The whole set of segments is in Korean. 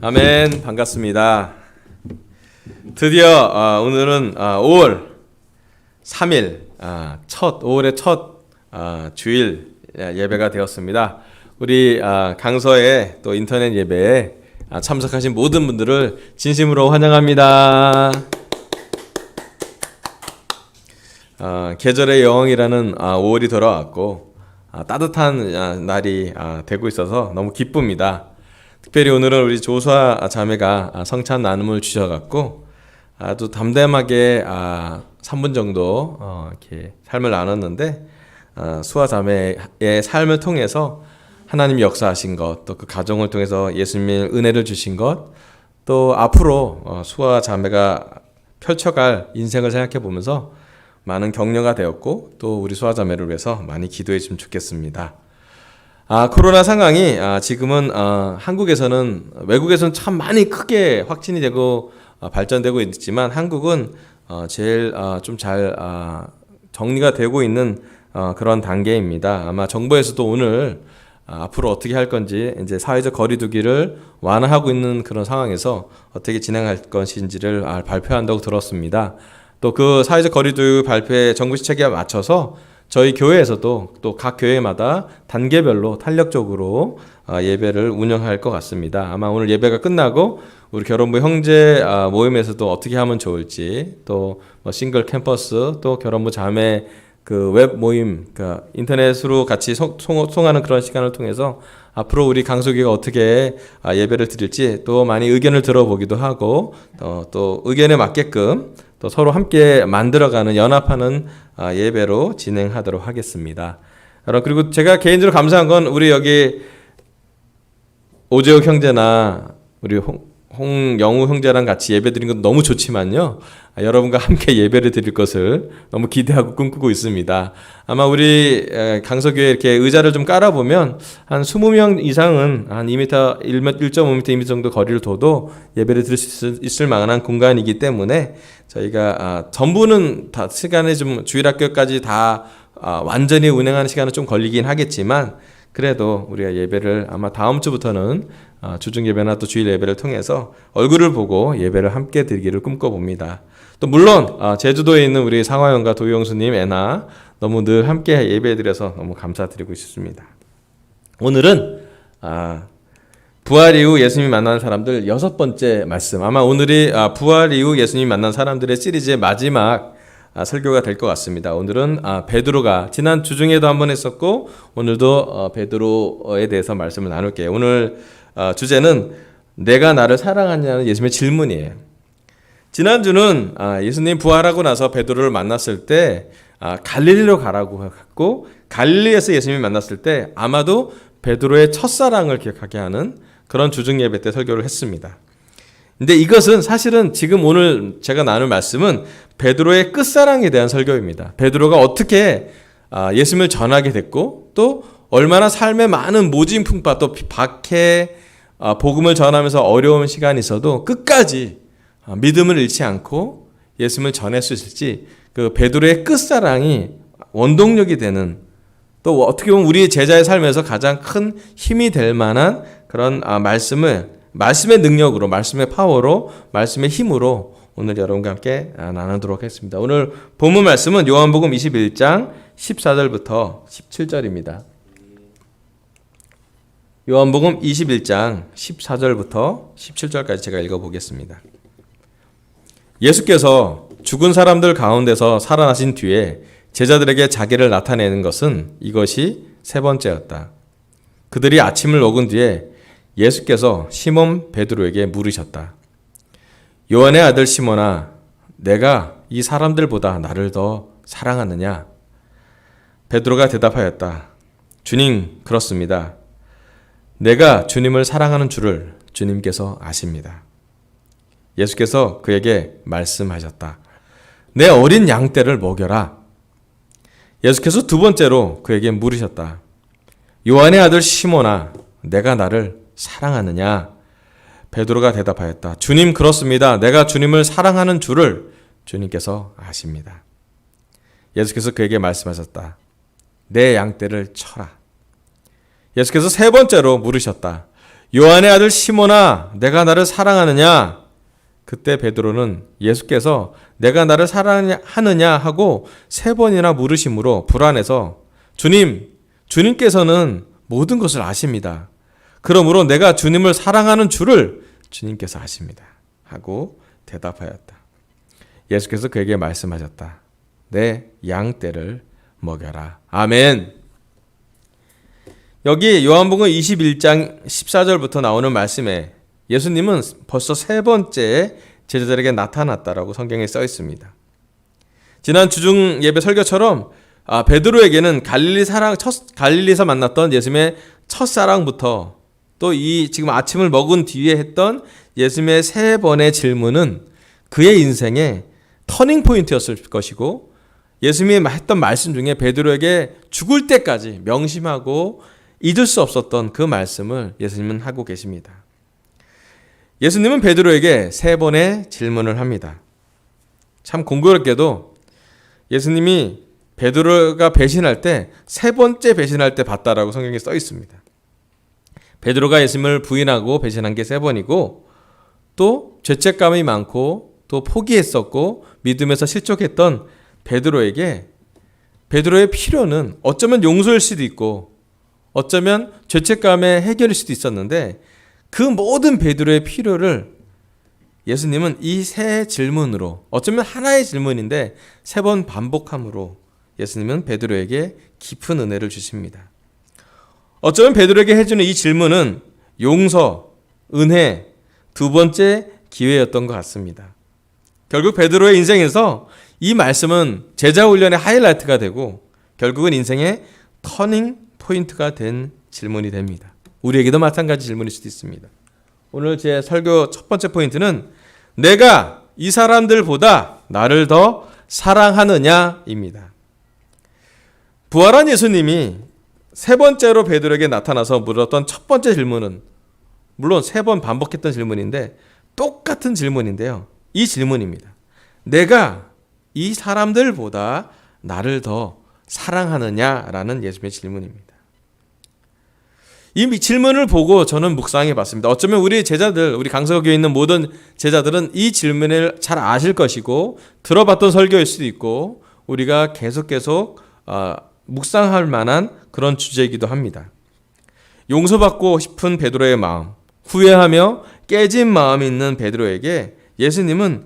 아멘. 반갑습니다. 드디어 오늘은 5월 3일 5월의 첫 주일 예배가 되었습니다. 우리 강서의 또 인터넷 예배에 참석하신 모든 분들을 진심으로 환영합니다. 계절의 여왕이라는 5월이 돌아왔고 따뜻한 날이 되고 있어서 너무 기쁩니다. 특별히 오늘은 우리 조수아 자매가 성찬 나눔을 주셔갖고 아주 담담하게 3분 정도 이렇게 삶을 나눴는데 수아 자매의 삶을 통해서 하나님이 역사하신 것, 또 그 가정을 통해서 예수님의 은혜를 주신 것, 또 앞으로 수아 자매가 펼쳐갈 인생을 생각해 보면서 많은 격려가 되었고, 또 우리 수아 자매를 위해서 많이 기도해 주시면 좋겠습니다. 코로나 상황이 지금은 한국에서는, 외국에서는 참 많이 크게 확진이 되고 발전되고 있지만 한국은 제일 좀 잘 정리가 되고 있는 그런 단계입니다. 아마 정부에서도 오늘 앞으로 어떻게 할 건지, 이제 사회적 거리두기를 완화하고 있는 그런 상황에서 어떻게 진행할 것인지를 발표한다고 들었습니다. 또 그 사회적 거리두기 발표에 정부 시책에 맞춰서 저희 교회에서도 또 각 교회마다 단계별로 탄력적으로 예배를 운영할 것 같습니다. 아마 오늘 예배가 끝나고 우리 결혼부 형제 모임에서도 어떻게 하면 좋을지, 또 싱글 캠퍼스, 또 결혼부 자매 그 웹 모임, 그 인터넷으로 같이 송하는 그런 시간을 통해서 앞으로 우리 강소교회가 어떻게 예배를 드릴지 또 많이 의견을 들어보기도 하고, 또 의견에 맞게끔 또 서로 함께 만들어가는, 연합하는 예배로 진행하도록 하겠습니다. 그리고 제가 개인적으로 감사한 건 우리 여기 오재욱 형제나 우리 홍영우 형제랑 같이 예배 드린 건 너무 좋지만요, 여러분과 함께 예배를 드릴 것을 너무 기대하고 꿈꾸고 있습니다. 아마 우리 강서교회 이렇게 의자를 좀 깔아보면 한 20명 이상은 한 2m, 1.5m, 2m 정도 거리를 둬도 예배를 드릴 수 있을 만한 공간이기 때문에 저희가 전부는 다 시간에 좀 주일학교까지 다 완전히 운행하는 시간은 좀 걸리긴 하겠지만, 그래도 우리가 예배를 아마 다음 주부터는 주중 예배나 또 주일 예배를 통해서 얼굴을 보고 예배를 함께 드리기를 꿈꿔봅니다. 또 물론 제주도에 있는 우리 상화영과 도영수님, 애나 너무 늘 함께 예배드려서 너무 감사드리고 싶습니다. 오늘은 부활 이후 예수님 만나는 사람들 6번째 말씀, 아마 오늘이 부활 이후 예수님 만난 사람들의 시리즈의 마지막 설교가 될 것 같습니다. 오늘은 베드로가 지난 주중에도 한번 했었고 오늘도 베드로에 대해서 말씀을 나눌게요. 오늘 주제는 내가 나를 사랑하냐는 예수님의 질문이에요. 지난주는 예수님 부활하고 나서 베드로를 만났을 때 갈릴리로 가라고 했고, 갈릴리에서 예수님이 만났을 때 아마도 베드로의 첫사랑을 기억하게 하는 그런 주중 예배 때 설교를 했습니다. 근데 이것은 사실은 지금 오늘 제가 나눌 말씀은 베드로의 끝사랑에 대한 설교입니다. 베드로가 어떻게 예수님을 전하게 됐고, 또 얼마나 삶에 많은 모진풍파, 또 박해, 복음을 전하면서 어려운 시간이 있어도 끝까지 믿음을 잃지 않고 예수님을 전할 수 있을지, 그 베드로의 끝사랑이 원동력이 되는, 또 어떻게 보면 우리 제자의 삶에서 가장 큰 힘이 될 만한 그런 말씀의 능력으로, 말씀의 파워로, 말씀의 힘으로 오늘 여러분과 함께 나누도록 하겠습니다. 오늘 본문 말씀은 요한복음 21장 14절부터 17절입니다. 요한복음 21장 14절부터 17절까지 제가 읽어보겠습니다. 예수께서 죽은 사람들 가운데서 살아나신 뒤에 제자들에게 자기를 나타내는 것은 이것이 세 번째였다. 그들이 아침을 먹은 뒤에 예수께서 시몬 베드로에게 물으셨다. 요한의 아들 시몬아, 내가 이 사람들보다 나를 더 사랑하느냐? 베드로가 대답하였다. 주님, 그렇습니다. 내가 주님을 사랑하는 줄을 주님께서 아십니다. 예수께서 그에게 말씀하셨다. 내 어린 양떼를 먹여라. 예수께서 두 번째로 그에게 물으셨다. 요한의 아들 시몬아, 내가 나를 사랑하느냐? 베드로가 대답하였다. 주님, 그렇습니다. 내가 주님을 사랑하는 줄을 주님께서 아십니다. 예수께서 그에게 말씀하셨다. 내 양떼를 쳐라. 예수께서 세 번째로 물으셨다. 요한의 아들 시몬아, 내가 나를 사랑하느냐? 그때 베드로는 예수께서 내가 나를 사랑하느냐 하고 3번이나 물으심으로 불안해서 주님께서는 모든 것을 아십니다. 그러므로 내가 주님을 사랑하는 줄을 주님께서 아십니다. 하고 대답하였다. 예수께서 그에게 말씀하셨다. 내 양떼를 먹여라. 아멘. 여기 요한복음 21장 14절부터 나오는 말씀에 예수님은 벌써 3번째 제자들에게 나타났다라고 성경에 써 있습니다. 지난 주중 예배 설교처럼 베드로에게는 갈릴리에서 만났던 예수님의 첫사랑부터 또 이 지금 아침을 먹은 뒤에 했던 예수님의 3번의 질문은 그의 인생의 터닝 포인트였을 것이고, 예수님이 했던 말씀 중에 베드로에게 죽을 때까지 명심하고 잊을 수 없었던 그 말씀을 예수님은 하고 계십니다. 예수님은 베드로에게 3번의 질문을 합니다. 참 공교롭게도 예수님이 베드로가 배신할 때 3번째 배신할 때 봤다라고 성경에 써 있습니다. 베드로가 예수님을 부인하고 배신한 게 3번이고, 또 죄책감이 많고 또 포기했었고 믿음에서 실족했던 베드로에게 베드로의 필요는 어쩌면 용서일 수도 있고 어쩌면 죄책감의 해결일 수도 있었는데, 그 모든 베드로의 필요를 예수님은 이 3 질문으로, 어쩌면 하나의 질문인데 3번 반복함으로 예수님은 베드로에게 깊은 은혜를 주십니다. 어쩌면 베드로에게 해주는 이 질문은 용서, 은혜, 2번째 기회였던 것 같습니다. 결국 베드로의 인생에서 이 말씀은 제자 훈련의 하이라이트가 되고 결국은 인생의 터닝 포인트가 된 질문이 됩니다. 우리에게도 마찬가지 질문일 수도 있습니다. 오늘 제 설교 첫 번째 포인트는 내가 이 사람들보다 나를 더 사랑하느냐입니다. 부활한 예수님이 3번째로 베드로에게 나타나서 물었던 첫 번째 질문은 물론 3번 반복했던 질문인데 똑같은 질문인데요. 이 질문입니다. 내가 이 사람들보다 나를 더 사랑하느냐라는 예수님의 질문입니다. 이 질문을 보고 저는 묵상해 봤습니다. 어쩌면 우리 제자들, 우리 강서교에 있는 모든 제자들은 이 질문을 잘 아실 것이고 들어봤던 설교일 수도 있고 우리가 계속 묵상할 만한 그런 주제이기도 합니다. 용서받고 싶은 베드로의 마음, 후회하며 깨진 마음이 있는 베드로에게 예수님은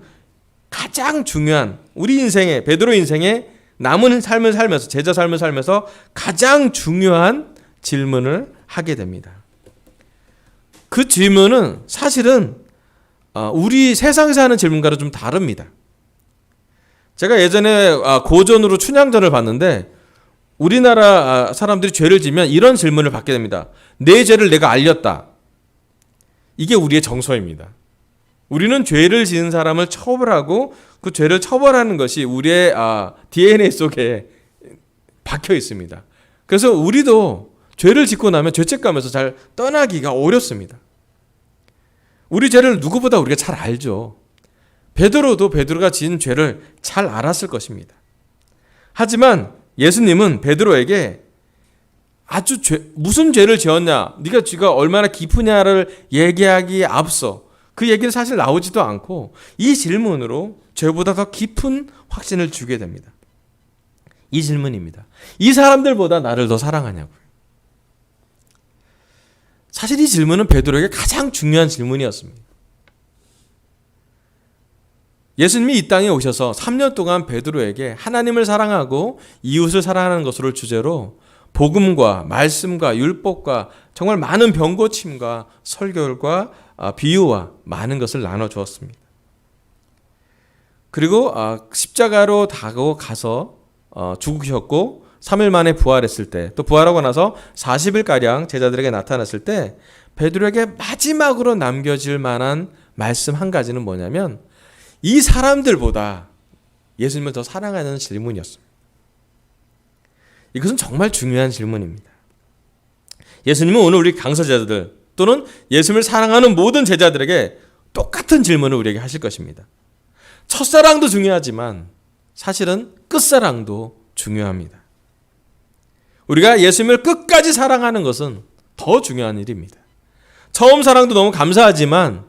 가장 중요한 우리 인생에, 베드로 인생에 남은 삶을 살면서, 제자 삶을 살면서 가장 중요한 질문을 하게 됩니다. 그 질문은 사실은 우리 세상에서 하는 질문과는 좀 다릅니다. 제가 예전에 고전으로 춘향전을 봤는데 우리나라 사람들이 죄를 지면 이런 질문을 받게 됩니다. 내 죄를 내가 알렸다. 이게 우리의 정서입니다. 우리는 죄를 지은 사람을 처벌하고 그 죄를 처벌하는 것이 우리의 DNA 속에 박혀 있습니다. 그래서 우리도 죄를 짓고 나면 죄책감에서 잘 떠나기가 어렵습니다. 우리 죄를 누구보다 우리가 잘 알죠. 베드로도 베드로가 지은 죄를 잘 알았을 것입니다. 하지만 예수님은 베드로에게 아주 무슨 죄를 지었냐, 네가 죄가 얼마나 깊으냐를 얘기하기에 앞서 그 얘기는 사실 나오지도 않고 이 질문으로 죄보다 더 깊은 확신을 주게 됩니다. 이 질문입니다. 이 사람들보다 나를 더 사랑하냐고요. 사실 이 질문은 베드로에게 가장 중요한 질문이었습니다. 예수님이 이 땅에 오셔서 3년 동안 베드로에게 하나님을 사랑하고 이웃을 사랑하는 것으로 주제로 복음과 말씀과 율법과 정말 많은 병고침과 설교와 비유와 많은 것을 나눠주었습니다. 그리고 십자가로 다고 가서 죽으셨고 3일 만에 부활했을 때, 또 부활하고 나서 40일가량 제자들에게 나타났을 때 베드로에게 마지막으로 남겨질 만한 말씀 한 가지는 뭐냐면 이 사람들보다 예수님을 더 사랑하는 질문이었습니다. 이것은 정말 중요한 질문입니다. 예수님은 오늘 우리 강서 제자들 또는 예수님을 사랑하는 모든 제자들에게 똑같은 질문을 우리에게 하실 것입니다. 첫사랑도 중요하지만 사실은 끝사랑도 중요합니다. 우리가 예수님을 끝까지 사랑하는 것은 더 중요한 일입니다. 처음 사랑도 너무 감사하지만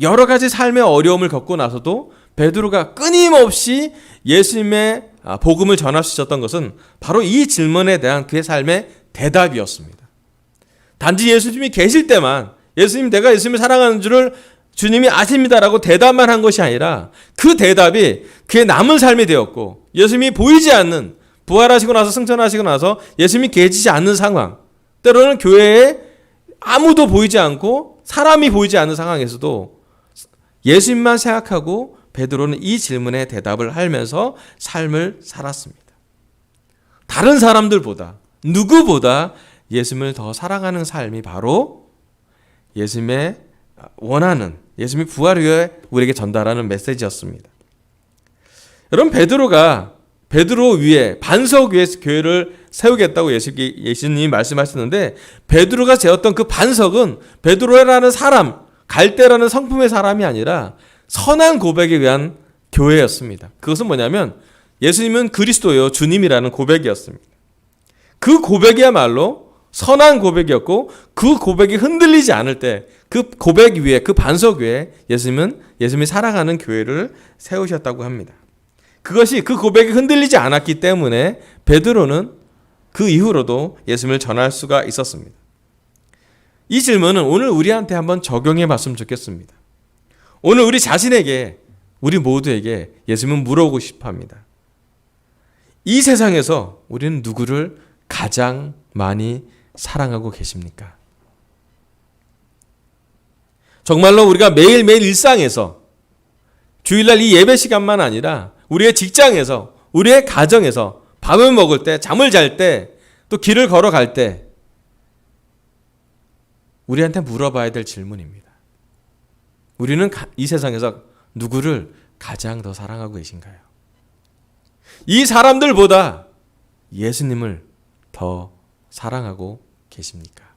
여러 가지 삶의 어려움을 겪고 나서도 베드로가 끊임없이 예수님의 복음을 전할 수 있었던 것은 바로 이 질문에 대한 그의 삶의 대답이었습니다. 단지 예수님이 계실 때만 예수님 내가 예수님을 사랑하는 줄을 주님이 아십니다라고 대답만 한 것이 아니라 그 대답이 그의 남은 삶이 되었고 예수님이 보이지 않는 부활하시고 나서 승천하시고 나서 예수님이 계시지 않는 상황, 때로는 교회에 아무도 보이지 않고 사람이 보이지 않는 상황에서도 예수님만 생각하고 베드로는 이 질문에 대답을 하면서 삶을 살았습니다. 다른 사람들보다 누구보다 예수님을 더 사랑하는 삶이 바로 예수님의 원하는 예수님이 부활 후에 우리에게 전달하는 메시지였습니다. 여러분 베드로 위에 반석 위에 교회를 세우겠다고 예수님이 말씀하셨는데 베드로가 세웠던 그 반석은 베드로라는 사람, 갈대라는 성품의 사람이 아니라 선한 고백에 의한 교회였습니다. 그것은 뭐냐면 예수님은 그리스도요 주님이라는 고백이었습니다. 그 고백이야말로 선한 고백이었고 그 고백이 흔들리지 않을 때 그 고백 위에 그 반석 위에 예수님이 사랑하는 교회를 세우셨다고 합니다. 그것이 그 고백이 흔들리지 않았기 때문에 베드로는 그 이후로도 예수님을 전할 수가 있었습니다. 이 질문은 오늘 우리한테 한번 적용해 봤으면 좋겠습니다. 오늘 우리 자신에게 우리 모두에게 예수님은 물어보고 싶어 합니다. 이 세상에서 우리는 누구를 가장 많이 사랑하고 계십니까? 정말로 우리가 매일매일 일상에서 주일날 이 예배 시간만 아니라 우리의 직장에서 우리의 가정에서 밥을 먹을 때 잠을 잘 때 또 길을 걸어갈 때 우리한테 물어봐야 될 질문입니다. 우리는 이 세상에서 누구를 가장 더 사랑하고 계신가요? 이 사람들보다 예수님을 더 사랑하고 계십니까?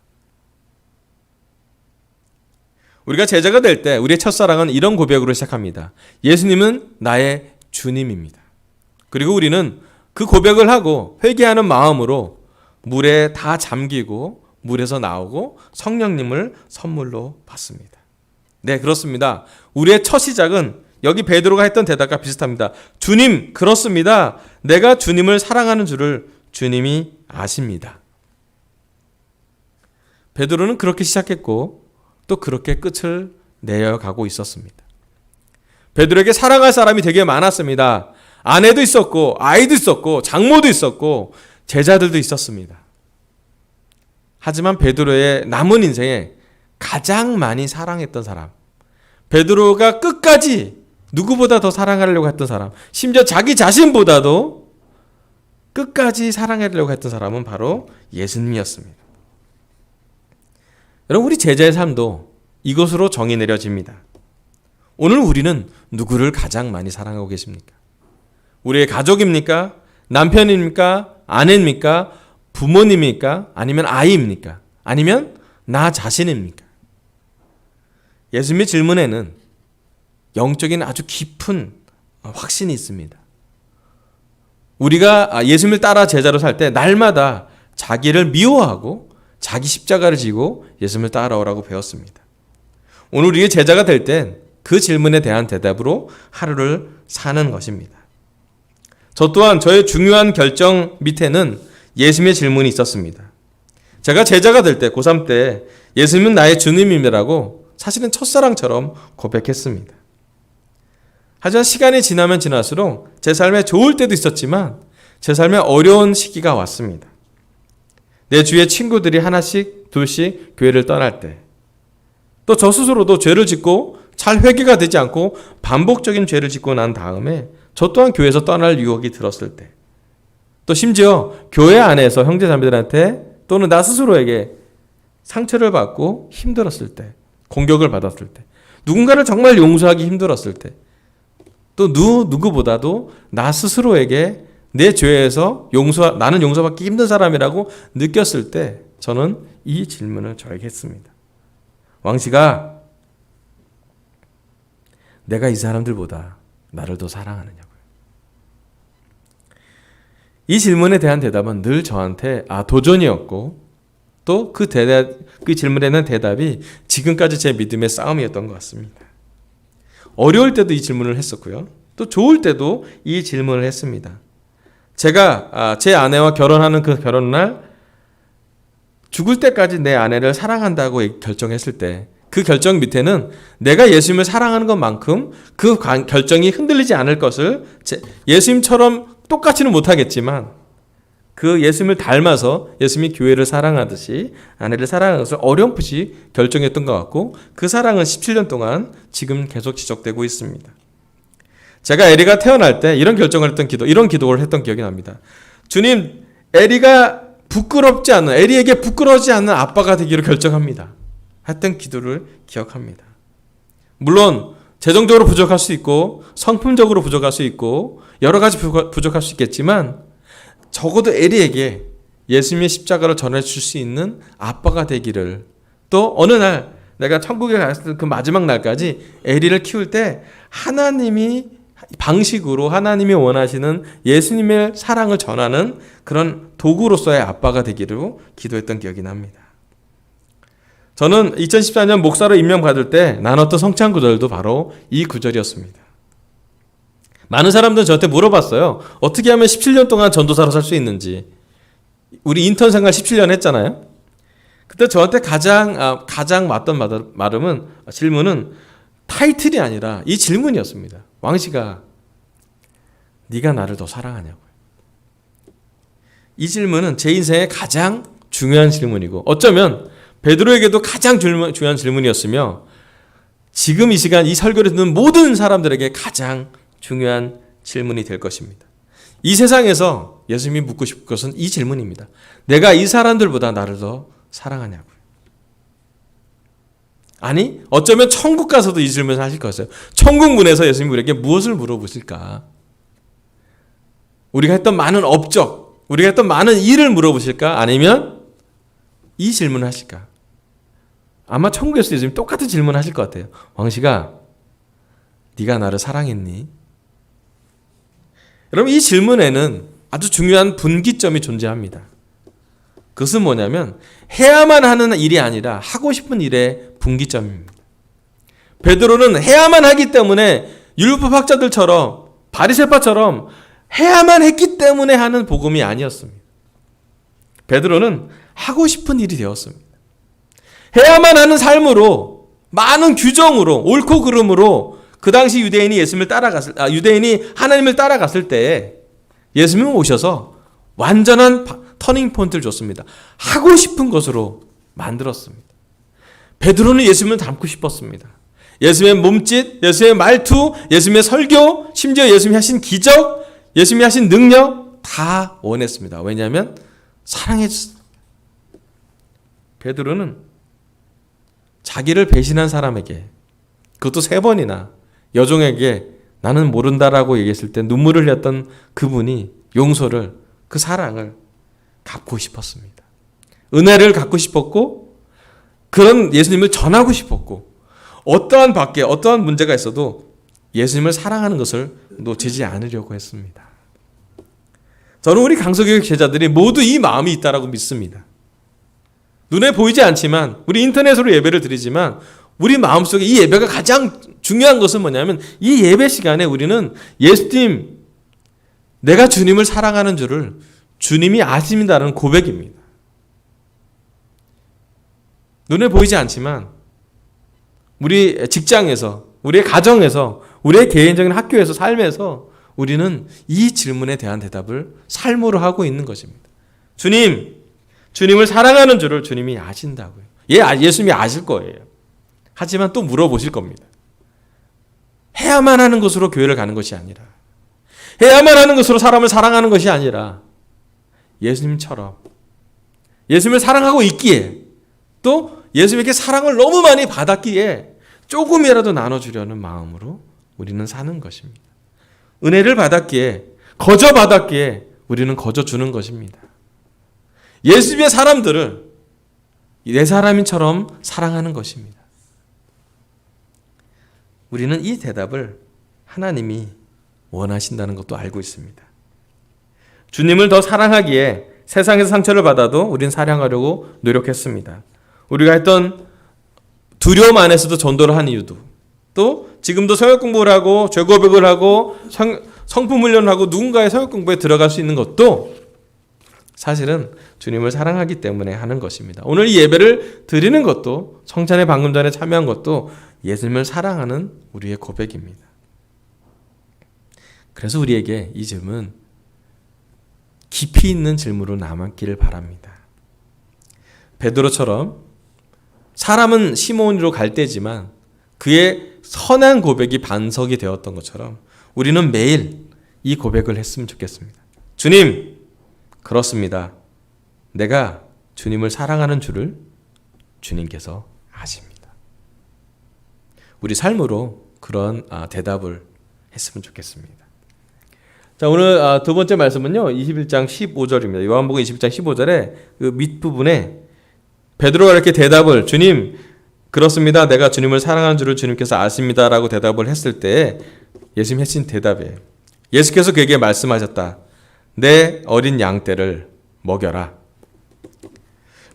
우리가 제자가 될 때 우리의 첫사랑은 이런 고백으로 시작합니다. 예수님은 나의 주님입니다. 그리고 우리는 그 고백을 하고 회개하는 마음으로 물에 다 잠기고 물에서 나오고 성령님을 선물로 받습니다. 네, 그렇습니다. 우리의 첫 시작은 여기 베드로가 했던 대답과 비슷합니다. 주님, 그렇습니다. 내가 주님을 사랑하는 줄을 주님이 아십니다. 베드로는 그렇게 시작했고 또 그렇게 끝을 내어가고 있었습니다. 베드로에게 사랑할 사람이 되게 많았습니다. 아내도 있었고 아이도 있었고 장모도 있었고 제자들도 있었습니다. 하지만 베드로의 남은 인생에 가장 많이 사랑했던 사람, 베드로가 끝까지 누구보다 더 사랑하려고 했던 사람, 심지어 자기 자신보다도 끝까지 사랑하려고 했던 사람은 바로 예수님이었습니다. 여러분, 우리 제자의 삶도 이것으로 정의 내려집니다. 오늘 우리는 누구를 가장 많이 사랑하고 계십니까? 우리의 가족입니까? 남편입니까? 아내입니까? 부모님입니까? 아니면 아이입니까? 아니면 나 자신입니까? 예수님의 질문에는 영적인 아주 깊은 확신이 있습니다. 우리가 예수님을 따라 제자로 살 때 날마다 자기를 미워하고 자기 십자가를 지고 예수님을 따라오라고 배웠습니다. 오늘 우리의 제자가 될 땐 그 질문에 대한 대답으로 하루를 사는 것입니다. 저 또한 저의 중요한 결정 밑에는 예수님의 질문이 있었습니다. 제가 제자가 될 때, 고3 때 예수님은 나의 주님이라고 사실은 첫사랑처럼 고백했습니다. 하지만 시간이 지나면 지날수록 제 삶에 좋을 때도 있었지만 제 삶에 어려운 시기가 왔습니다. 내 주위의 친구들이 하나씩 둘씩 교회를 떠날 때, 또 저 스스로도 죄를 짓고 잘 회개가 되지 않고 반복적인 죄를 짓고 난 다음에 저 또한 교회에서 떠날 유혹이 들었을 때, 또 심지어 교회 안에서 형제자매들한테 또는 나 스스로에게 상처를 받고 힘들었을 때, 공격을 받았을 때, 누군가를 정말 용서하기 힘들었을 때, 또 누구보다도 나 스스로에게 내 죄에서 나는 용서받기 힘든 사람이라고 느꼈을 때 저는 이 질문을 저에게 했습니다. 왕씨가 내가 이 사람들보다 나를 더 사랑하느냐고요. 이 질문에 대한 대답은 늘 저한테 도전이었고 또 그 질문에 대한 대답이 지금까지 제 믿음의 싸움이었던 것 같습니다. 어려울 때도 이 질문을 했었고요. 또 좋을 때도 이 질문을 했습니다. 제가 제 아내와 결혼하는 그 결혼날 죽을 때까지 내 아내를 사랑한다고 결정했을 때 그 결정 밑에는 내가 예수님을 사랑하는 것만큼 그 결정이 흔들리지 않을 것을 예수님처럼 똑같이는 못하겠지만 그 예수님을 닮아서 예수님이 교회를 사랑하듯이 아내를 사랑하는 것을 어렴풋이 결정했던 것 같고 그 사랑은 17년 동안 지금 계속 지속되고 있습니다. 제가 에리가 태어날 때 이런 결정을 했던 이런 기도를 했던 기억이 납니다. 주님, 에리에게 부끄러워지 않는 아빠가 되기로 결정합니다. 했던 기도를 기억합니다. 물론 재정적으로 부족할 수 있고 성품적으로 부족할 수 있고 여러 가지 부족할 수 있겠지만 적어도 에리에게 예수님의 십자가를 전해줄 수 있는 아빠가 되기를, 또 어느 날 내가 천국에 갔을 그 마지막 날까지 에리를 키울 때 하나님이 원하시는 예수님의 사랑을 전하는 그런 도구로서의 아빠가 되기로 기도했던 기억이 납니다. 저는 2014년 목사로 임명받을 때 나눴던 성찬 구절도 바로 이 구절이었습니다. 많은 사람들은 저한테 물어봤어요. 어떻게 하면 17년 동안 전도사로 살 수 있는지. 우리 인턴 생활 17년 했잖아요. 그때 저한테 가장 맞던 질문은 타이틀이 아니라 이 질문이었습니다. 왕씨가 네가 나를 더 사랑하냐고요. 이 질문은 제 인생의 가장 중요한 질문이고 어쩌면 베드로에게도 가장 중요한 질문이었으며 지금 이 시간 이 설교를 듣는 모든 사람들에게 가장 중요한 질문이 될 것입니다. 이 세상에서 예수님이 묻고 싶은 것은 이 질문입니다. 내가 이 사람들보다 나를 더 사랑하냐고요. 아니, 어쩌면 천국 가서도 이 질문을 하실 거였어요. 천국 문에서 예수님이 우리에게 무엇을 물어보실까? 우리가 했던 많은 업적, 우리가 했던 많은 일을 물어보실까? 아니면 이 질문을 하실까? 아마 천국에서 예수님이 똑같은 질문을 하실 것 같아요. 왕씨가 네가 나를 사랑했니? 여러분, 이 질문에는 아주 중요한 분기점이 존재합니다. 그것은 뭐냐면 해야만 하는 일이 아니라 하고 싶은 일의 분기점입니다. 베드로는 해야만 하기 때문에 율법학자들처럼 바리새파처럼 해야만 했기 때문에 하는 복음이 아니었습니다. 베드로는 하고 싶은 일이 되었습니다. 해야만 하는 삶으로, 많은 규정으로, 옳고 그름으로 그 당시 유대인이 하나님을 따라갔을 때 예수님은 오셔서 완전한 터닝 포인트를 줬습니다. 하고 싶은 것으로 만들었습니다. 베드로는 예수님을 닮고 싶었습니다. 예수님의 몸짓, 예수님의 말투, 예수님의 설교, 심지어 예수님이 하신 기적, 예수님이 하신 능력 다 원했습니다. 왜냐하면 사랑했습니다. 베드로는 자기를 배신한 사람에게, 그것도 3번이나 여종에게 나는 모른다라고 얘기했을 때 눈물을 흘렸던 그분이 용서를, 그 사랑을 갖고 싶었습니다. 은혜를 갖고 싶었고 그런 예수님을 전하고 싶었고 어떠한 문제가 있어도 예수님을 사랑하는 것을 놓치지 않으려고 했습니다. 저는 우리 강서교육 제자들이 모두 이 마음이 있다라고 믿습니다. 눈에 보이지 않지만 우리 인터넷으로 예배를 드리지만 우리 마음속에 이 예배가 가장 중요한 것은 뭐냐면 이 예배 시간에 우리는 예수님, 내가 주님을 사랑하는 줄을 주님이 아십니다라는 고백입니다. 눈에 보이지 않지만 우리 직장에서, 우리의 가정에서, 우리의 개인적인 학교에서, 삶에서 우리는 이 질문에 대한 대답을 삶으로 하고 있는 것입니다. 주님을 사랑하는 줄을 주님이 아신다고요. 예수님이 아실 거예요. 하지만 또 물어보실 겁니다. 해야만 하는 것으로 교회를 가는 것이 아니라, 해야만 하는 것으로 사람을 사랑하는 것이 아니라 예수님처럼 예수님을 사랑하고 있기에, 또 예수님에게 사랑을 너무 많이 받았기에 조금이라도 나눠주려는 마음으로 우리는 사는 것입니다. 은혜를 받았기에, 거저 받았기에 우리는 거저 주는 것입니다. 예수님의 사람들을 내 사람인처럼 사랑하는 것입니다. 우리는 이 대답을 하나님이 원하신다는 것도 알고 있습니다. 주님을 더 사랑하기에 세상에서 상처를 받아도 우린 사랑하려고 노력했습니다. 우리가 했던 두려움 안에서도 전도를 한 이유도, 또 지금도 성역 공부를 하고 죄 고백을 하고 성품 훈련을 하고 누군가의 성역 공부에 들어갈 수 있는 것도 사실은 주님을 사랑하기 때문에 하는 것입니다. 오늘 이 예배를 드리는 것도, 성찬에 방금 전에 참여한 것도 예수님을 사랑하는 우리의 고백입니다. 그래서 우리에게 이 질문, 깊이 있는 질문으로 남았기를 바랍니다. 베드로처럼 사람은 시몬으로 갈 때지만 그의 선한 고백이 반석이 되었던 것처럼 우리는 매일 이 고백을 했으면 좋겠습니다. 주님, 그렇습니다. 내가 주님을 사랑하는 줄을 주님께서 아십니다. 우리 삶으로 그런 대답을 했으면 좋겠습니다. 자, 오늘 두 번째 말씀은요, 21장 15절입니다. 요한복음 21장 15절에 그 밑부분에 베드로가 이렇게 대답을, 주님, 그렇습니다. 내가 주님을 사랑하는 줄을 주님께서 아십니다. 라고 대답을 했을 때 예수님이 하신 대답이에요. 예수께서 그에게 말씀하셨다. 내 어린 양떼를 먹여라.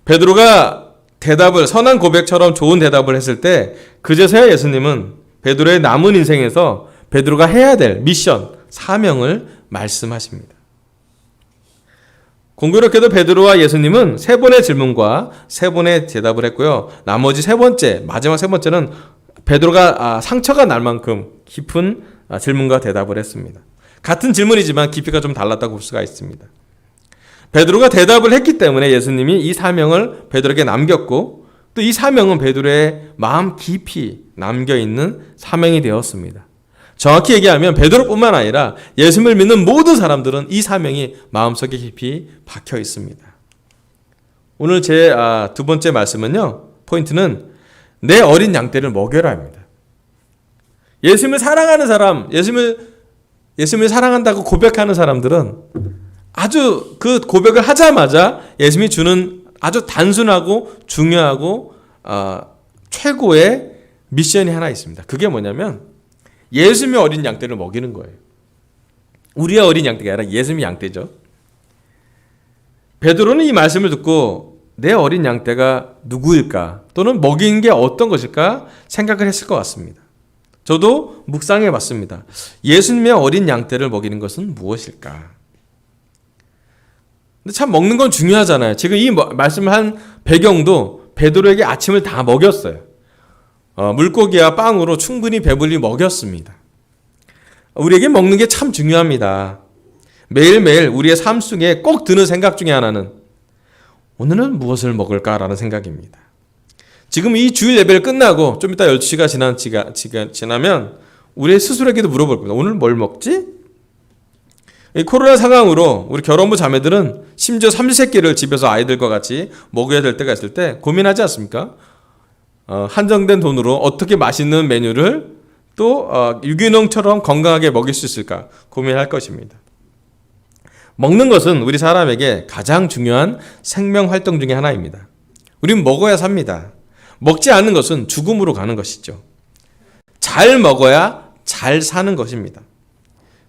베드로가 대답을, 선한 고백처럼 좋은 대답을 했을 때 그제서야 예수님은 베드로의 남은 인생에서 베드로가 해야 될 미션, 사명을 말씀하십니다. 공교롭게도 베드로와 예수님은 세 번의 질문과 세 번의 대답을 했고요. 나머지 세 번째, 마지막 세 번째는 베드로가 상처가 날 만큼 깊은 질문과 대답을 했습니다. 같은 질문이지만 깊이가 좀 달랐다고 볼 수가 있습니다. 베드로가 대답을 했기 때문에 예수님이 이 사명을 베드로에게 남겼고, 또 이 사명은 베드로의 마음 깊이 남겨있는 사명이 되었습니다. 정확히 얘기하면 베드로뿐만 아니라 예수님을 믿는 모든 사람들은 이 사명이 마음속에 깊이 박혀 있습니다. 오늘 제 두 번째 말씀은요, 포인트는 내 어린 양떼를 먹여라입니다. 예수님을 사랑하는 사람, 예수님을 사랑한다고 고백하는 사람들은 아주 그 고백을 하자마자 예수님이 주는 아주 단순하고 중요하고 최고의 미션이 하나 있습니다. 그게 뭐냐면 예수님의 어린 양떼를 먹이는 거예요. 우리의 어린 양떼가 아니라 예수님의 양떼죠. 베드로는 이 말씀을 듣고 내 어린 양떼가 누구일까, 또는 먹이는 게 어떤 것일까 생각을 했을 것 같습니다. 저도 묵상해 봤습니다. 예수님의 어린 양떼를 먹이는 것은 무엇일까? 근데 참 먹는 건 중요하잖아요. 지금 이 말씀을 한 배경도 베드로에게 아침을 다 먹였어요. 물고기와 빵으로 충분히 배불리 먹였습니다. 우리에게 먹는 게 참 중요합니다. 매일매일 우리의 삶 속에 꼭 드는 생각 중에 하나는 오늘은 무엇을 먹을까라는 생각입니다. 지금 이 주일 예배를 끝나고 좀 이따 12시가 지나면 우리 스스로에게도 물어볼 겁니다. 오늘 뭘 먹지? 이 코로나 상황으로 우리 결혼부 자매들은 심지어 삼시세끼를 집에서 아이들과 같이 먹어야 될 때가 있을 때 고민하지 않습니까? 한정된 돈으로 어떻게 맛있는 메뉴를 또 유기농처럼 건강하게 먹일 수 있을까 고민할 것입니다. 먹는 것은 우리 사람에게 가장 중요한 생명 활동 중에 하나입니다. 우린 먹어야 삽니다. 먹지 않는 것은 죽음으로 가는 것이죠. 잘 먹어야 잘 사는 것입니다.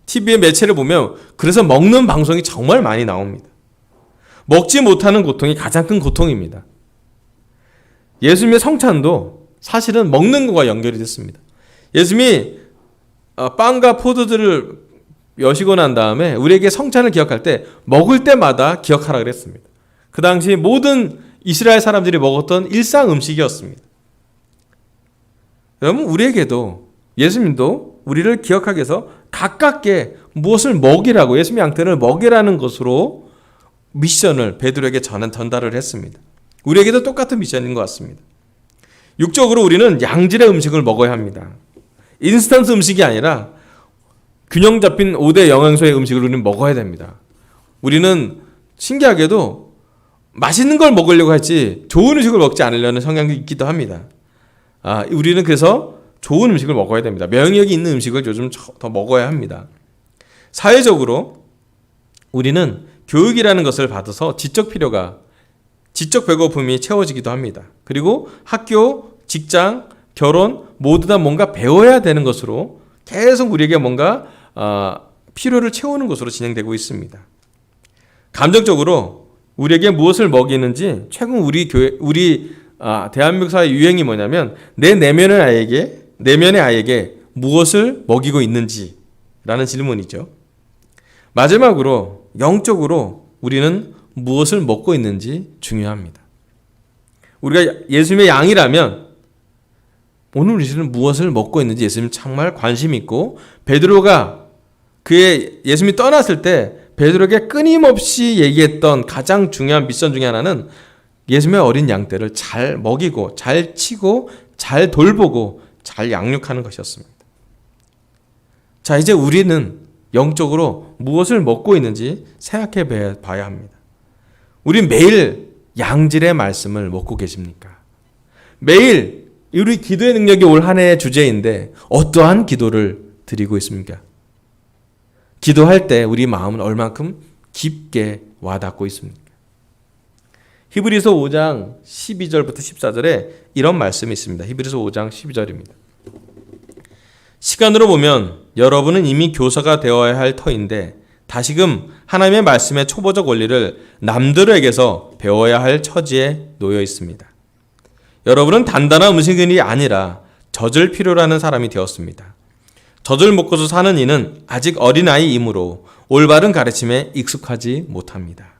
TV의 매체를 보면 그래서 먹는 방송이 정말 많이 나옵니다. 먹지 못하는 고통이 가장 큰 고통입니다. 예수님의 성찬도 사실은 먹는 것과 연결이 됐습니다. 예수님이 빵과 포도들을 여시고 난 다음에 우리에게 성찬을 기억할 때 먹을 때마다 기억하라 그랬습니다. 그 당시 모든 이스라엘 사람들이 먹었던 일상 음식이었습니다. 여러분, 우리에게도 예수님도 우리를 기억하기 위해서 가깝게 무엇을 먹이라고, 예수님의 양떼를 먹이라는 것으로 미션을 베드로에게 전달을 했습니다. 우리에게도 똑같은 미션인 것 같습니다. 육적으로 우리는 양질의 음식을 먹어야 합니다. 인스턴트 음식이 아니라 균형 잡힌 5대 영양소의 음식을 우리는 먹어야 됩니다. 우리는 신기하게도 맛있는 걸 먹으려고 하지 좋은 음식을 먹지 않으려는 성향이 있기도 합니다. 우리는 그래서 좋은 음식을 먹어야 됩니다. 면역력이 있는 음식을 요즘 더 먹어야 합니다. 사회적으로 우리는 교육이라는 것을 받아서 지적 배고픔이 채워지기도 합니다. 그리고 학교, 직장, 결혼 모두 다 뭔가 배워야 되는 것으로 계속 우리에게 뭔가 필요를 채우는 것으로 진행되고 있습니다. 감정적으로 우리에게 무엇을 먹이는지 최근 우리 대한민국 사회 유행이 뭐냐면 내 내면의 아이에게 무엇을 먹이고 있는지라는 질문이죠. 마지막으로 영적으로 우리는 무엇을 먹고 있는지 중요합니다. 우리가 예수님의 양이라면 오늘 우리는 무엇을 먹고 있는지 예수님 정말 관심 있고, 베드로가 예수님이 떠났을 때 베드로에게 끊임없이 얘기했던 가장 중요한 미션 중에 하나는 예수님의 어린 양떼를 잘 먹이고 잘 치고 잘 돌보고 잘 양육하는 것이었습니다. 자, 이제 우리는 영적으로 무엇을 먹고 있는지 생각해 봐야 합니다. 우리 매일 양질의 말씀을 먹고 계십니까? 매일 우리 기도의 능력이 올 한 해의 주제인데 어떠한 기도를 드리고 있습니까? 기도할 때 우리 마음은 얼만큼 깊게 와닿고 있습니까? 히브리서 5장 12절부터 14절에 이런 말씀이 있습니다. 히브리서 5장 12절입니다. 시간으로 보면 여러분은 이미 교사가 되어야 할 터인데 다시금 하나님의 말씀의 초보적 원리를 남들에게서 배워야 할 처지에 놓여 있습니다. 여러분은 단단한 음식이 아니라 젖을 필요로 하는 사람이 되었습니다. 젖을 먹고서 사는 이는 아직 어린아이이므로 올바른 가르침에 익숙하지 못합니다.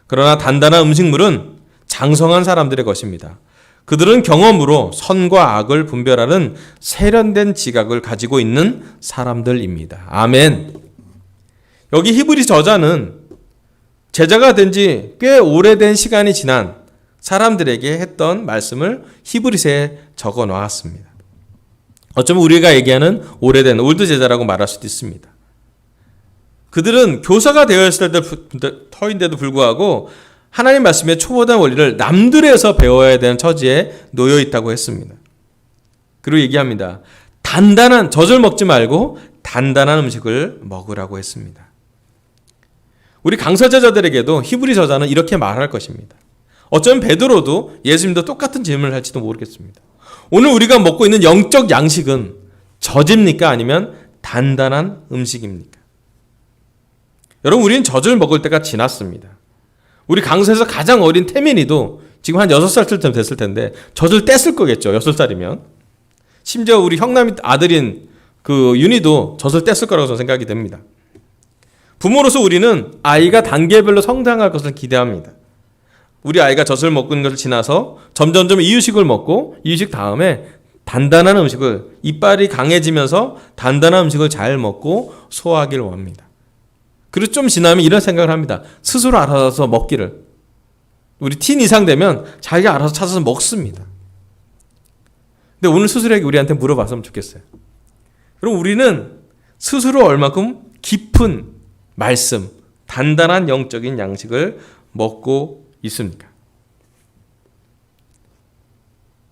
그러나 단단한 음식물은 장성한 사람들의 것입니다. 그들은 경험으로 선과 악을 분별하는 세련된 지각을 가지고 있는 사람들입니다. 아멘. 여기 히브리 저자는 제자가 된 지 꽤 오래된 시간이 지난 사람들에게 했던 말씀을 히브리서에 적어 놓았습니다. 어쩌면 우리가 얘기하는 오래된 올드 제자라고 말할 수도 있습니다. 그들은 교사가 되어 있을 터인데도 불구하고 하나님 말씀의 초보된 원리를 남들에서 배워야 되는 처지에 놓여 있다고 했습니다. 그리고 얘기합니다. 단단한 젖을 먹지 말고 단단한 음식을 먹으라고 했습니다. 우리 강서 제자들에게도 히브리 저자는 이렇게 말할 것입니다. 어쩌면 베드로도 예수님도 똑같은 질문을 할지도 모르겠습니다. 오늘 우리가 먹고 있는 영적 양식은 젖입니까? 아니면 단단한 음식입니까? 여러분, 우리는 젖을 먹을 때가 지났습니다. 우리 강서에서 가장 어린 태민이도 지금 한 6살쯤 됐을 텐데 젖을 뗐을 거겠죠. 6살이면. 심지어 우리 형남 아들인 윤희도 젖을 뗐을 거라고 저는 생각이 됩니다. 부모로서 우리는 아이가 단계별로 성장할 것을 기대합니다. 우리 아이가 젖을 먹는 것을 지나서 점점점 이유식을 먹고 이유식 다음에 단단한 음식을, 이빨이 강해지면서 단단한 음식을 잘 먹고 소화하기를 원합니다. 그리고 좀 지나면 이런 생각을 합니다. 스스로 알아서 먹기를. 우리 틴 이상 되면 자기가 알아서 찾아서 먹습니다. 근데 오늘 스스로에게 우리한테 물어봤으면 좋겠어요. 그럼 우리는 스스로 얼마큼 깊은 말씀, 단단한 영적인 양식을 먹고 있습니까?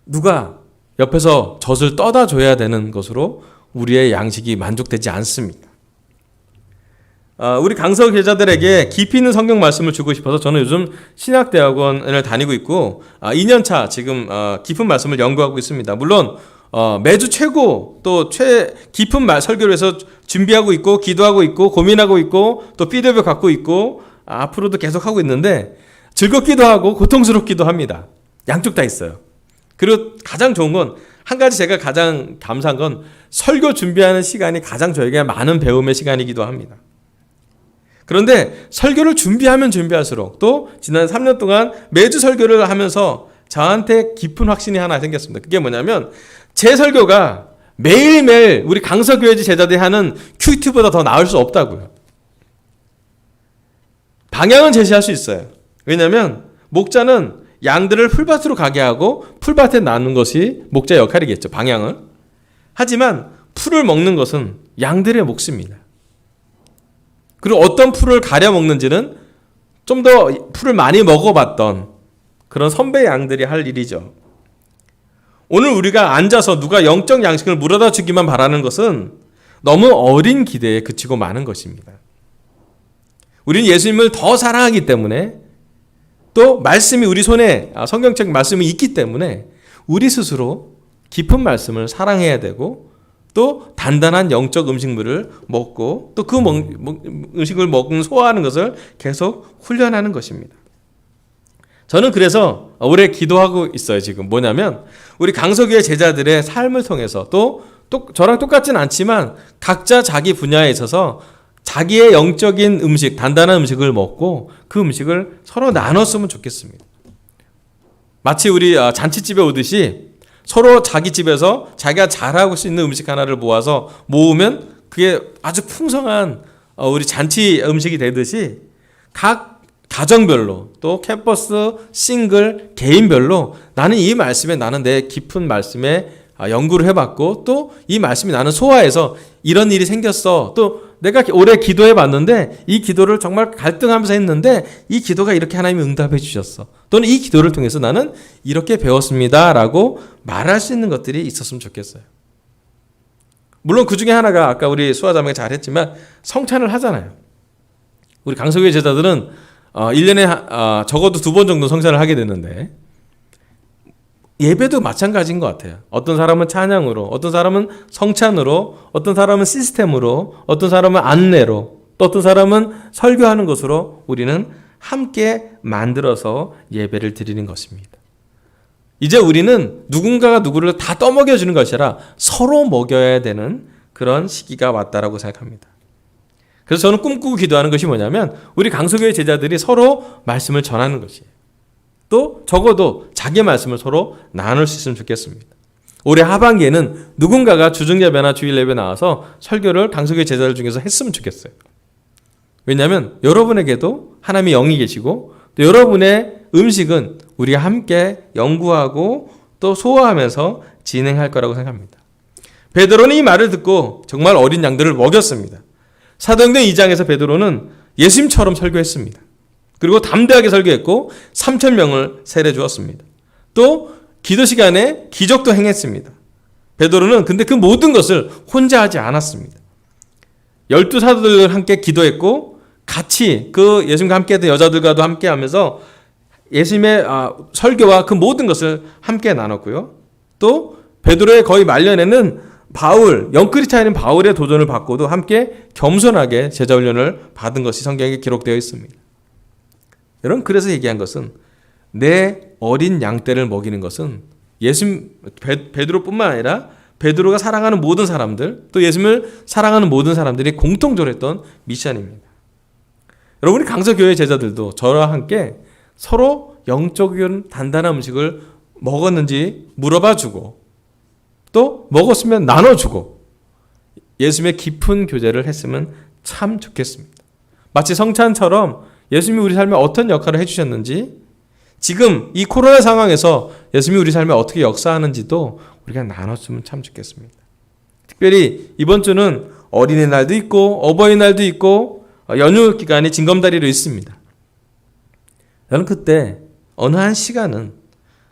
누가 옆에서 젖을 떠다 줘야 되는 것으로 우리의 양식이 만족되지 않습니다. 우리 강서 제자들에게 깊이 있는 성경 말씀을 주고 싶어서 저는 요즘 신학대학원을 다니고 있고 2년차 지금 깊은 말씀을 연구하고 있습니다. 물론 매주 최고 또 깊은 설교를 해서 준비하고 있고 기도하고 있고 고민하고 있고 또 피드백 갖고 있고 앞으로도 계속 하고 있는데 즐겁기도 하고 고통스럽기도 합니다. 양쪽 다 있어요. 그리고 가장 좋은 건 한 가지 제가 가장 감사한 건 설교 준비하는 시간이 가장 저에게 많은 배움의 시간이기도 합니다. 그런데 설교를 준비하면 준비할수록 또 지난 3년 동안 매주 설교를 하면서 저한테 깊은 확신이 하나 생겼습니다. 그게 뭐냐면 제 설교가 매일매일 우리 강서교회지 제자들이 하는 큐티보다 더 나을 수 없다고요. 방향은 제시할 수 있어요. 왜냐하면 목자는 양들을 풀밭으로 가게 하고 풀밭에 나누는 것이 목자의 역할이겠죠. 방향은. 하지만 풀을 먹는 것은 양들의 몫입니다. 그리고 어떤 풀을 가려 먹는지는 좀 더 풀을 많이 먹어봤던 그런 선배 양들이 할 일이죠. 오늘 우리가 앉아서 누가 영적 양식을 물어다 주기만 바라는 것은 너무 어린 기대에 그치고 마는 것입니다. 우리는 예수님을 더 사랑하기 때문에 또 말씀이 우리 손에 성경책 말씀이 있기 때문에 우리 스스로 깊은 말씀을 사랑해야 되고 또 단단한 영적 음식물을 먹고 또 그 음식을 소화하는 것을 계속 훈련하는 것입니다. 저는 그래서 올해 기도하고 있어요. 지금 뭐냐면 우리 강서교회 제자들의 삶을 통해서 또 저랑 똑같진 않지만 각자 자기 분야에 있어서 자기의 영적인 음식, 단단한 음식을 먹고 그 음식을 서로 나눴으면 좋겠습니다. 마치 우리 잔치집에 오듯이 서로 자기 집에서 자기가 잘하고 수 있는 음식 하나를 모아서 모으면 그게 아주 풍성한 우리 잔치 음식이 되듯이 각 가정별로 또 캠퍼스, 싱글, 개인별로 나는 이 말씀에 나는 내 깊은 말씀에 연구를 해봤고 또 이 말씀이 나는 소화해서 이런 일이 생겼어. 또 내가 올해 기도해 봤는데 이 기도를 정말 갈등하면서 했는데 이 기도가 이렇게 하나님이 응답해 주셨어. 또는 이 기도를 통해서 나는 이렇게 배웠습니다 라고 말할 수 있는 것들이 있었으면 좋겠어요. 물론 그 중에 하나가 아까 우리 수아자매가 잘했지만 성찬을 하잖아요. 우리 강서교회 제자들은 1년에 적어도 2번 정도 성찬을 하게 되는데 예배도 마찬가지인 것 같아요. 어떤 사람은 찬양으로, 어떤 사람은 성찬으로, 어떤 사람은 시스템으로, 어떤 사람은 안내로, 또 어떤 사람은 설교하는 것으로 우리는 함께 만들어서 예배를 드리는 것입니다. 이제 우리는 누군가가 누구를 다 떠먹여주는 것이 아니라 서로 먹여야 되는 그런 시기가 왔다라고 생각합니다. 그래서 저는 꿈꾸고 기도하는 것이 뭐냐면 우리 강서교회 제자들이 서로 말씀을 전하는 것이에요. 또 적어도 자기 말씀을 서로 나눌 수 있으면 좋겠습니다. 올해 하반기에는 누군가가 주중예배나 주일예배 나와서 설교를 강서교회 제자들 중에서 했으면 좋겠어요. 왜냐하면 여러분에게도 하나님의 영이 계시고 또 여러분의 음식은 우리가 함께 연구하고 또 소화하면서 진행할 거라고 생각합니다. 베드로는 이 말을 듣고 정말 어린 양들을 먹였습니다. 사도행전 2장에서 베드로는 예수님처럼 설교했습니다. 그리고 담대하게 설교했고 3,000명을 세례 주었습니다. 또 기도 시간에 기적도 행했습니다. 베드로는 근데 그 모든 것을 혼자 하지 않았습니다. 12사도들과 함께 기도했고 같이 그 예수님과 함께했던 여자들과도 함께하면서 예수님의 설교와 그 모든 것을 함께 나눴고요. 또 베드로의 거의 말년에는 바울, 영크리스찬인 바울의 도전을 받고도 함께 겸손하게 제자훈련을 받은 것이 성경에 기록되어 있습니다. 여러분 그래서 얘기한 것은 내 어린 양떼를 먹이는 것은 베드로뿐만 아니라 베드로가 사랑하는 모든 사람들 또 예수님을 사랑하는 모든 사람들이 공통적으로 했던 미션입니다. 여러분이 강서교회 제자들도 저와 함께 서로 영적인 단단한 음식을 먹었는지 물어봐주고 또 먹었으면 나눠주고 예수님의 깊은 교제를 했으면 참 좋겠습니다. 마치 성찬처럼 예수님이 우리 삶에 어떤 역할을 해주셨는지 지금 이 코로나 상황에서 예수님이 우리 삶에 어떻게 역사하는지도 우리가 나눴으면 참 좋겠습니다. 특별히 이번 주는 어린이날도 있고 어버이날도 있고 연휴 기간이 징검다리로 있습니다. 저는 그때 어느 한 시간은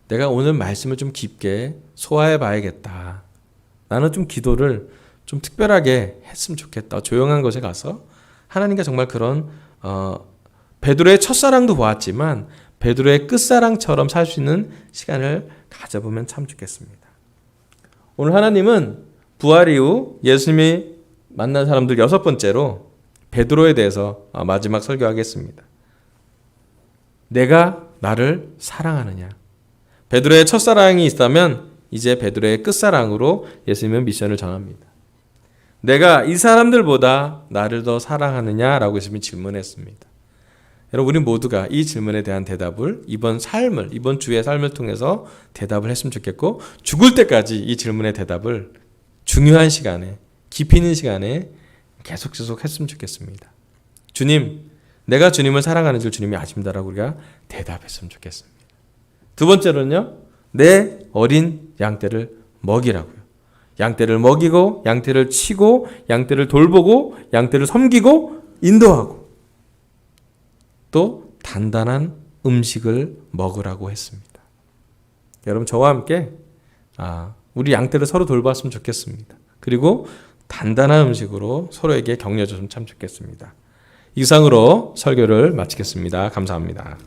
내가 오늘 말씀을 좀 깊게 소화해 봐야겠다. 나는 좀 기도를 좀 특별하게 했으면 좋겠다. 조용한 곳에 가서 하나님과 정말 그런 베드로의 첫사랑도 보았지만 베드로의 끝사랑처럼 살 수 있는 시간을 가져보면 참 좋겠습니다. 오늘 하나님은 부활 이후 예수님이 만난 사람들 6번째로 베드로에 대해서 마지막 설교하겠습니다. 내가 나를 사랑하느냐. 베드로의 첫사랑이 있다면 이제 베드로의 끝사랑으로 예수님은 미션을 정합니다. 내가 이 사람들보다 나를 더 사랑하느냐라고 예수님이 질문했습니다. 여러분 우리 모두가 이 질문에 대한 대답을 이번 주의 삶을 통해서 대답을 했으면 좋겠고 죽을 때까지 이 질문의 대답을 중요한 시간에 깊이 있는 시간에 계속 했으면 좋겠습니다. 주님, 내가 주님을 사랑하는 줄 주님이 아십니다라고 우리가 대답했으면 좋겠습니다. 두 번째로는요. 내 어린 양떼를 먹이라고요. 양떼를 먹이고 양떼를 치고 양떼를 돌보고 양떼를 섬기고 인도하고 또 단단한 음식을 먹으라고 했습니다. 여러분 저와 함께 우리 양떼를 서로 돌봤으면 좋겠습니다. 그리고 단단한 음식으로 서로에게 격려해 줬으면 참 좋겠습니다. 이상으로 설교를 마치겠습니다. 감사합니다.